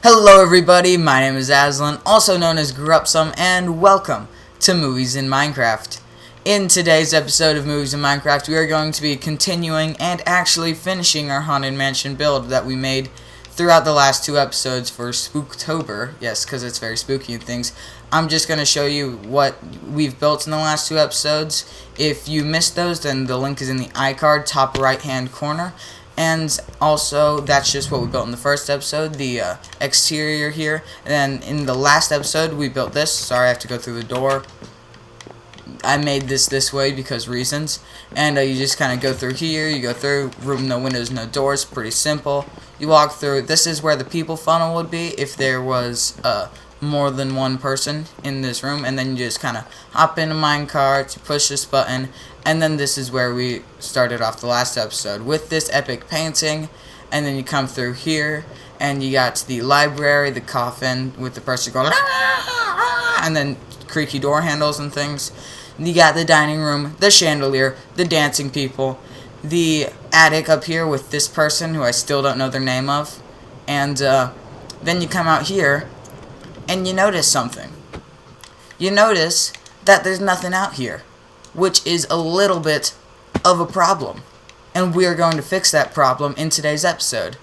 Hello everybody, my name is Aslan, also known as Gurupsome, and welcome to Movies in Minecraft. In today's episode of Movies in Minecraft, we are going to be continuing and actually finishing our Haunted Mansion build that we made throughout the last two episodes for Spooktober. Yes, because it's very spooky and things. I'm just going to show you what we've built in the last two episodes. If you missed those, then the link is in the iCard, top right hand corner. And also, that's just what we built in the first episode, the exterior here. And then in the last episode, we built this. Sorry, I have to go through the door. I made this way because reasons. And you just kind of go through here. You go through, room, no windows, no doors. Pretty simple. You walk through. This is where the people funnel would be if there was more than one person in this room. And then you just kind of hop in a minecart, you push this button. And then this is where we started off the last episode with this epic painting. And then you come through here, and you got the library, the coffin with the person going, and then creaky door handles and things. You got the dining room, the chandelier, the dancing people, the attic up here with this person who I still don't know their name of. And then you come out here, and you notice something. You notice that there's nothing out here, which is a little bit of a problem. And we are going to fix that problem in today's episode.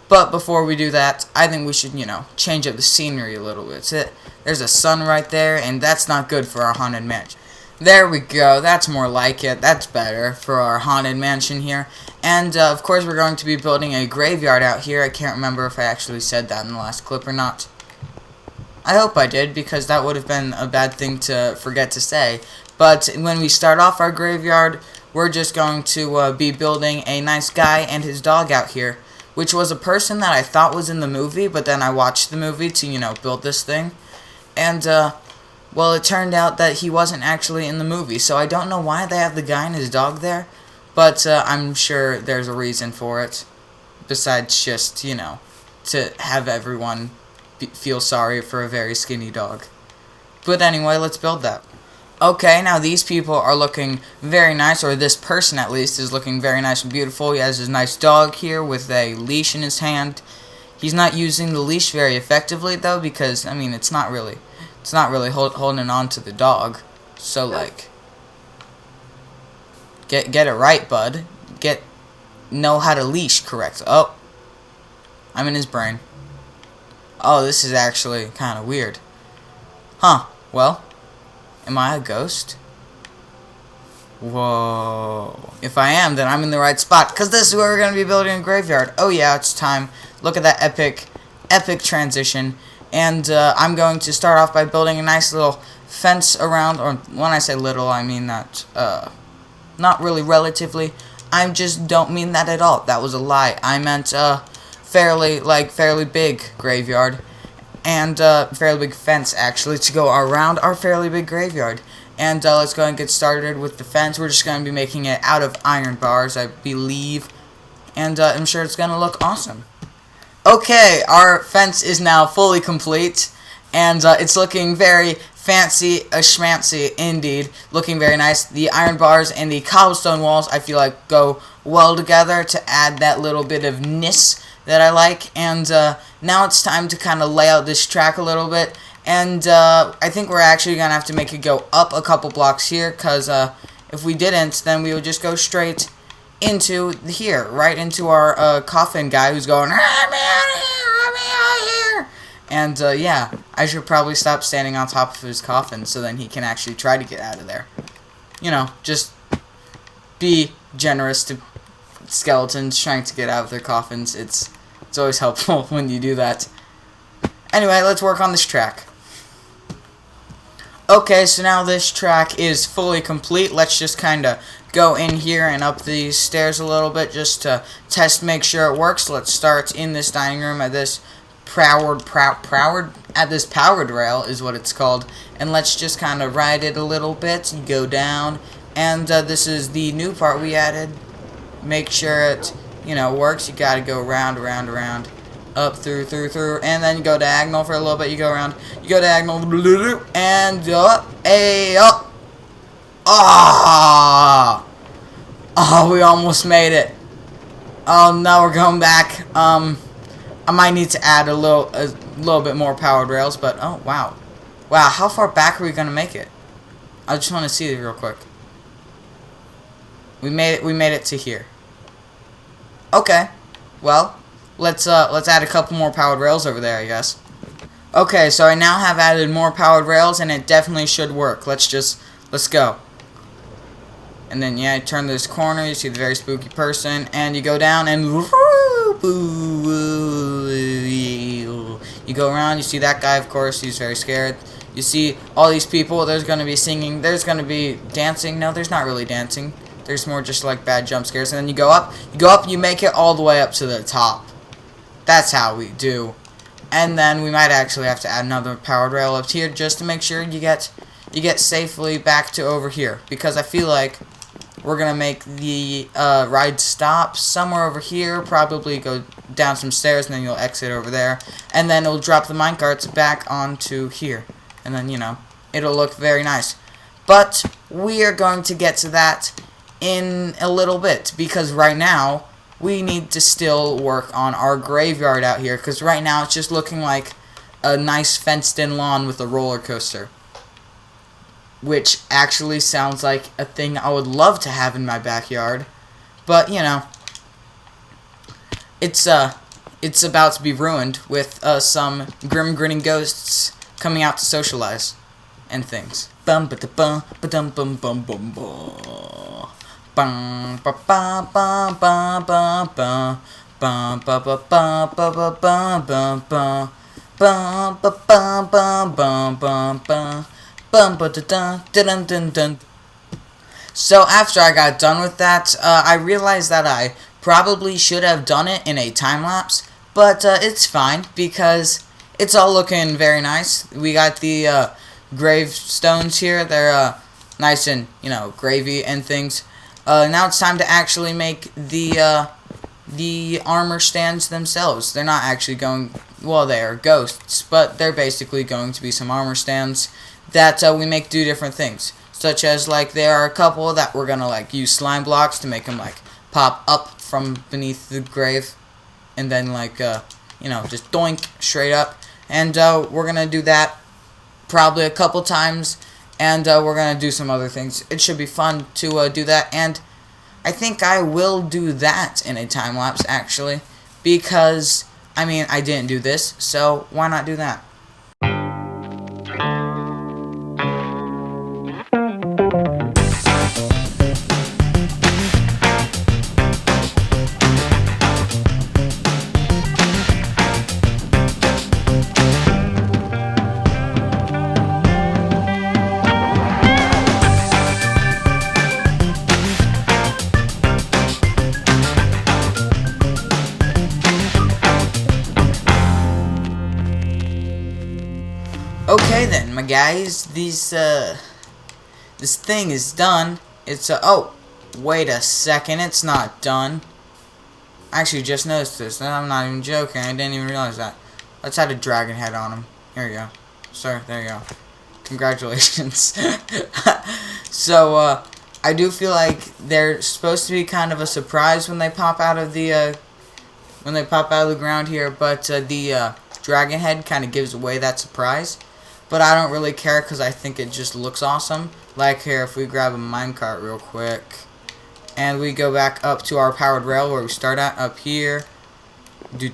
But before we do that, I think we should, change up the scenery a little bit. There's a sun right there, and that's not good for our haunted mansion. There we go. That's more like it. That's better for our haunted mansion here. And, of course, we're going to be building a graveyard out here. I can't remember if I actually said that in the last clip or not. I hope I did, because that would have been a bad thing to forget to say. But when we start off our graveyard, we're just going to be building a nice guy and his dog out here, which was a person that I thought was in the movie, but then I watched the movie to, build this thing. And, well, it turned out that he wasn't actually in the movie, so I don't know why they have the guy and his dog there, but I'm sure there's a reason for it, besides just, to have everyone feel sorry for a very skinny dog. But anyway, let's build that. Okay, now these people are looking very nice, or this person at least is looking very nice and beautiful. He has his nice dog here with a leash in his hand. He's not using the leash very effectively though, because it's not really holding on to the dog. So like, get it right, bud. Know how to leash correct. Oh, I'm in his brain. Oh, this is actually kind of weird. Huh? Well. Am I a ghost? Whoa. If I am, then I'm in the right spot, because this is where we're going to be building a graveyard. Oh yeah, it's time. Look at that epic transition. And I'm going to start off by building a nice little fence around, or when I say little, I mean that, not really relatively. I just don't mean that at all. That was a lie. I meant, fairly big graveyard. And fairly big fence, actually, to go around our fairly big graveyard. And let's go and get started with the fence. We're just going to be making it out of iron bars, I believe. And I'm sure it's going to look awesome. Okay, our fence is now fully complete. And it's looking very fancy, schmancy indeed. Looking very nice. The iron bars and the cobblestone walls, I feel like, go well together to add that little bit of ness that I like. And now it's time to kind of lay out this track a little bit. And I think we're actually going to have to make it go up a couple blocks here, because if we didn't, then we would just go straight into here, right into our coffin guy who's going, "Let me out of here, let me out of here." And yeah, I should probably stop standing on top of his coffin so then he can actually try to get out of there. Just be generous to skeletons trying to get out of their coffins. It's always helpful when you do that. Anyway, let's work on this track. Okay, so now this track is fully complete. Let's just kind of go in here and up these stairs a little bit just to make sure it works. Let's start in this dining room at this powered rail is what it's called. And let's just kind of ride it a little bit and go down. And this is the new part we added. Make sure it, works. You gotta go around, up, through, and then you go diagonal for a little bit. You go around, you go diagonal, and up, up. Oh, we almost made it. Oh, no, we're going back. I'm I might need to add a little bit more powered rails, but oh wow. Wow, how far back are we gonna make it? I just want to see it real quick. We made it to here. Okay. Well, let's add a couple more powered rails over there, I guess. Okay, so I now have added more powered rails and it definitely should work. Let's go. And then yeah, you turn this corner, you see the very spooky person, and you go down and you go around, you see that guy, of course, he's very scared. You see all these people, there's gonna be singing, there's gonna be dancing. No, there's not really dancing. There's more just like bad jump scares. And then you go up, you make it all the way up to the top. That's how we do. And then we might actually have to add another powered rail up here just to make sure you get safely back to over here. Because I feel like we're gonna make the ride stop somewhere over here, probably go down some stairs and then you'll exit over there. And then it'll drop the minecarts back onto here. And then, you know, it'll look very nice. But we are going to get to that in a little bit, because right now we need to still work on our graveyard out here, because right now it's just looking like a nice fenced-in lawn with a roller coaster, which actually sounds like a thing I would love to have in my backyard, but you know, it's about to be ruined with some grim grinning ghosts coming out to socialize and things. Bum ba da bum ba dum bum bum bum bum. Bum ba ba ba ba ba ba. Bum ba ba ba ba ba ba ba ba. Bum ba ba ba ba ba ba. Bum ba da da dun dun dun. So after I got done with that, I realized that I probably should have done it in a time lapse, but it's fine because it's all looking very nice. We got the gravestones here. They're nice and, you know, gravy and things. Now it's time to actually make the armor stands themselves. They're not actually going, well, they are ghosts, but they're basically going to be some armor stands that we make do different things. Such as, like, there are a couple that we're gonna, like, use slime blocks to make them, like, pop up from beneath the grave. And then, like, you know, just doink straight up. And we're gonna do that probably a couple times, and we're gonna do some other things. It should be fun to do that, and I think I will do that in a time lapse actually, because I mean I didn't do this, so why not do that? Okay then, my guys, this thing is done. It's oh, wait a second, it's not done. I actually just noticed this, and I'm not even joking. I didn't even realize that. Let's add a dragon head on him. Here you go, sir. There you go. Congratulations. So I do feel like they're supposed to be kind of a surprise when they pop out of the ground here, but the dragon head kind of gives away that surprise. But I don't really care because I think it just looks awesome. Like here, if we grab a minecart real quick, and we go back up to our powered rail where we start at, up here. There we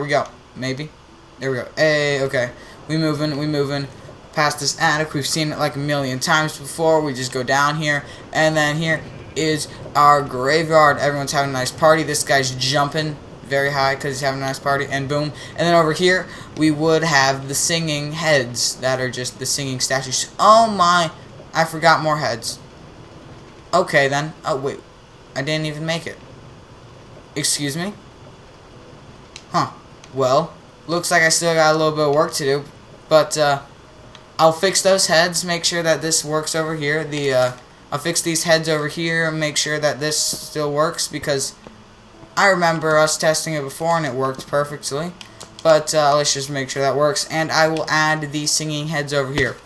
go. Maybe. There we go. Hey, okay. We moving past this attic. We've seen it like a million times before. We just go down here, and then here is our graveyard. Everyone's having a nice party. This guy's jumping very high because he's having a nice party, and boom. And then over here we would have the singing heads that are just the singing statues. Oh my, I forgot more heads. Okay then. Oh wait, I didn't even make it. Excuse me? Huh. Well, looks like I still got a little bit of work to do, but I'll fix those heads, make sure that this works over here. I'll fix these heads over here and make sure that this still works, because I remember us testing it before and it worked perfectly. But let's just make sure that works. And I will add the singing heads over here.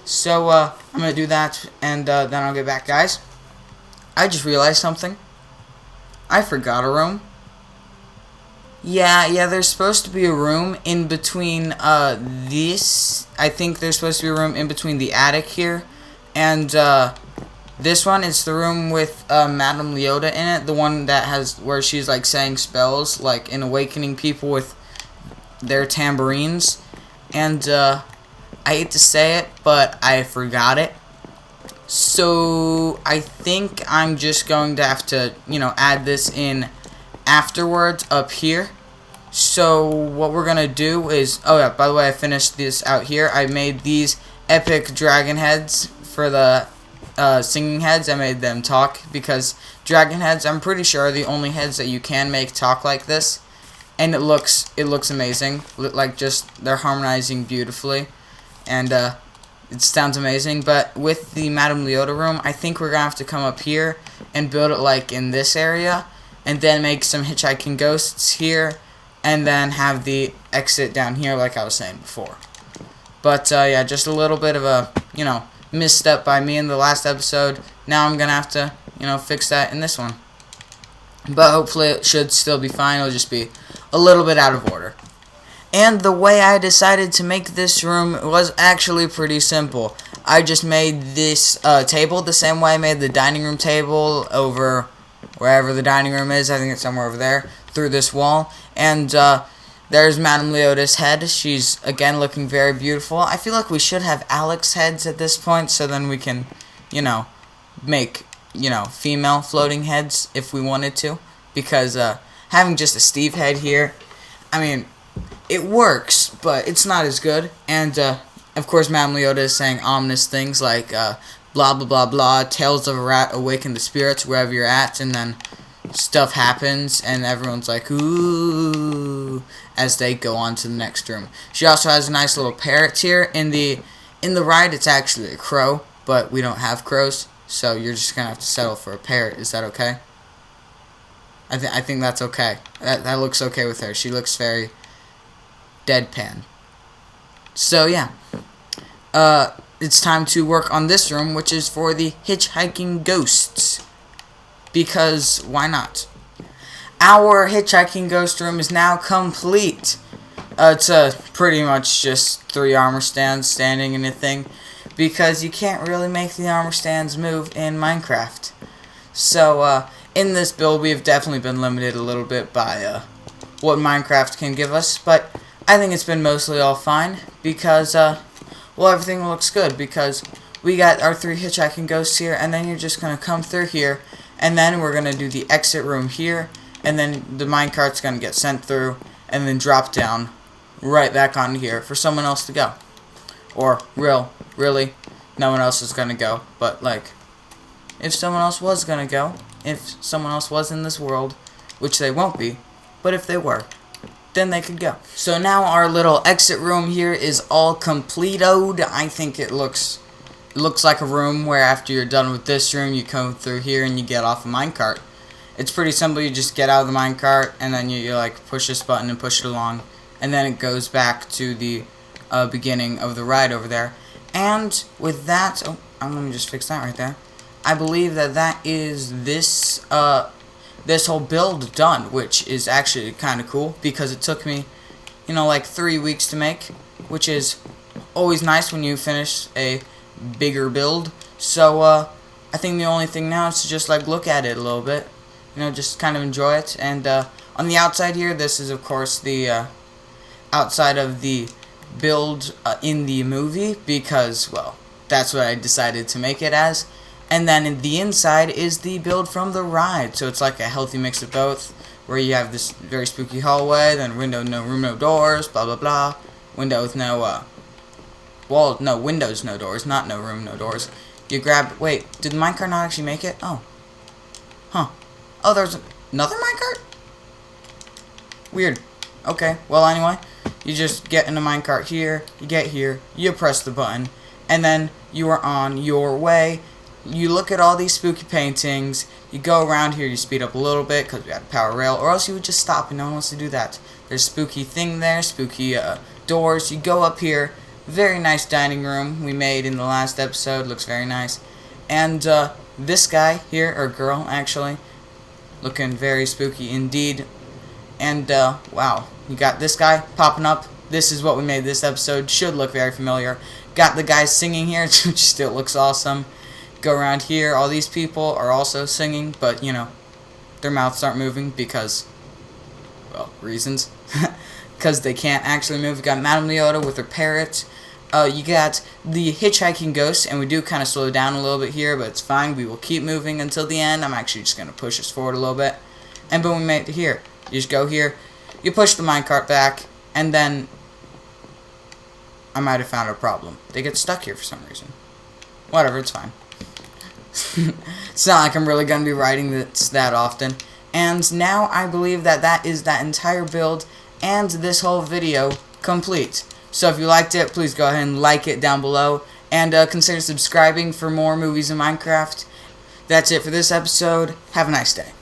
So I'm going to do that, and then I'll get back, guys. I just realized something. I forgot a room. Yeah, there's supposed to be a room in between this. I think there's supposed to be a room in between the attic here and this one. It's the room with Madame Leota in it, the one that has where she's like saying spells, like in awakening people with their tambourines. And I hate to say it, but I forgot it. So I think I'm just going to have to, add this in afterwards up here. So what we're gonna do is, oh yeah, by the way, I finished this out here. I made these epic dragon heads for the singing heads. I made them talk because dragon heads, I'm pretty sure, are the only heads that you can make talk like this, and it looks amazing. Like, just they're harmonizing beautifully, and it sounds amazing. But with the Madame Leota room, I think we're gonna have to come up here and build it like in this area, and then make some hitchhiking ghosts here, and then have the exit down here like I was saying before. But yeah, just a little bit of a misstep by me in the last episode. Now I'm gonna have to fix that in this one. But hopefully it should still be fine. It'll just be a little bit out of order. And the way I decided to make this room was actually pretty simple. I just made this table the same way I made the dining room table over wherever the dining room is. I think it's somewhere over there, through this wall. And there's Madame Leota's head. She's, again, looking very beautiful. I feel like we should have Alex heads at this point, so then we can, make, female floating heads if we wanted to. Because having just a Steve head here, I mean, it works, but it's not as good. And, of course, Madame Leota is saying ominous things like, blah, blah, blah, blah, tales of a rat awaken the spirits wherever you're at, and then stuff happens, and everyone's like, ooh, as they go on to the next room. She also has a nice little parrot here. In the ride, it's actually a crow, but we don't have crows, so you're just gonna have to settle for a parrot. Is that okay? I think that's okay. That looks okay with her. She looks very deadpan. So yeah, it's time to work on this room, which is for the hitchhiking ghosts. Because why not? Our hitchhiking ghost room is now complete. It's pretty much just 3 armor stands standing in a thing, because you can't really make the armor stands move in Minecraft. So in this build, we have definitely been limited a little bit by what Minecraft can give us, but I think it's been mostly all fine because well, everything looks good, because we got our 3 hitchhiking ghosts here, and then you're just gonna come through here. And then we're going to do the exit room here, and then the minecart's going to get sent through, and then drop down right back onto here for someone else to go. Or, really, no one else is going to go. But, like, if someone else was going to go, if someone else was in this world, which they won't be, but if they were, then they could go. So now our little exit room here is all complete-oed. I think it looks like a room where after you're done with this room, you come through here and you get off a minecart. It's pretty simple. You just get out of the minecart, and then you like push this button and push it along, and then it goes back to the beginning of the ride over there. And with that, let me just fix that right there. I believe that is this this whole build done, which is actually kind of cool because it took me, like 3 weeks to make, which is always nice when you finish a bigger build. So I think the only thing now is to just like look at it a little bit, just kind of enjoy it. And on the outside here, this is of course the outside of the build in the movie, because well, that's what I decided to make it as. And then in the inside is the build from the ride, so it's like a healthy mix of both, where you have this very spooky hallway, then window, no room, no doors, blah blah blah, window with no well, no, windows, no doors, not no room, no doors. You grab, wait, did the minecart not actually make it? Oh. Huh. Oh, there's another minecart? Weird. Okay, well, anyway, you just get in the minecart here, you get here, you press the button, and then you are on your way. You look at all these spooky paintings, you go around here, you speed up a little bit, because we got a power rail, or else you would just stop, and no one wants to do that. There's a spooky thing there, spooky doors, you go up here. Very nice dining room we made in the last episode. Looks very nice. And this guy here, or girl actually, looking very spooky indeed. And wow, you got this guy popping up. This is what we made this episode. Should look very familiar. Got the guy singing here, which still looks awesome. Go around here. All these people are also singing, but you know, their mouths aren't moving because, well, reasons. Because they can't actually move. You got Madame Leota with her parrot. You got the hitchhiking ghost, and we do kind of slow down a little bit here, but it's fine. We will keep moving until the end. I'm actually just going to push us forward a little bit. And boom, we made it to here. You just go here, you push the minecart back, and then I might have found a problem. They get stuck here for some reason. Whatever, it's fine. It's not like I'm really going to be writing this that often. And now I believe that that is that entire build and this whole video complete. So if you liked it, please go ahead and like it down below. And consider subscribing for more movies in Minecraft. That's it for this episode. Have a nice day.